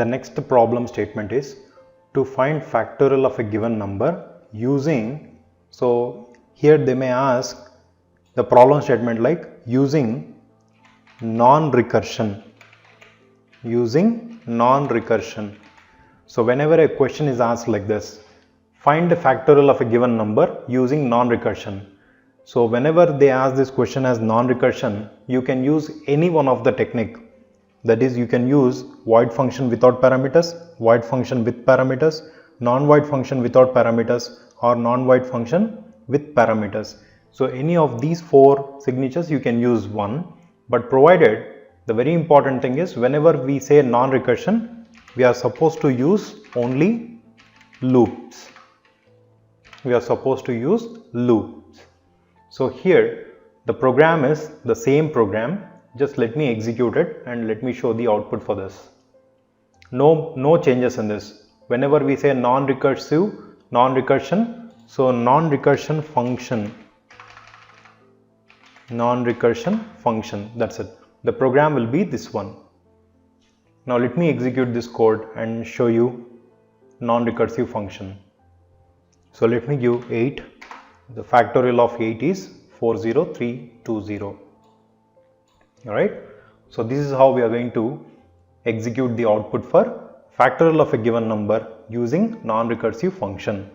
the next problem statement is to find factorial of a given number using, so here they may ask the problem statement like using non-recursion. So whenever a question is asked like this, find the factorial of a given number using non-recursion. So whenever they ask this question as non-recursion, you can use any one of the technique. That is, you can use void function without parameters, void function with parameters, non-void function without parameters, or non-void function with parameters. So any of these four signatures you can use one, but provided the very important thing is whenever we say non-recursion, we are supposed to use only loops. So here the program is the same program. Just let me execute it and let me show the output for this. No changes in this. Whenever we say non-recursion, so non-recursion function, that's it. The program will be this one. Now let me execute this code and show you non-recursive function. So let me give 8. The factorial of 8 is 40320. Alright, so this is how we are going to execute the output for factorial of a given number using non-recursive function.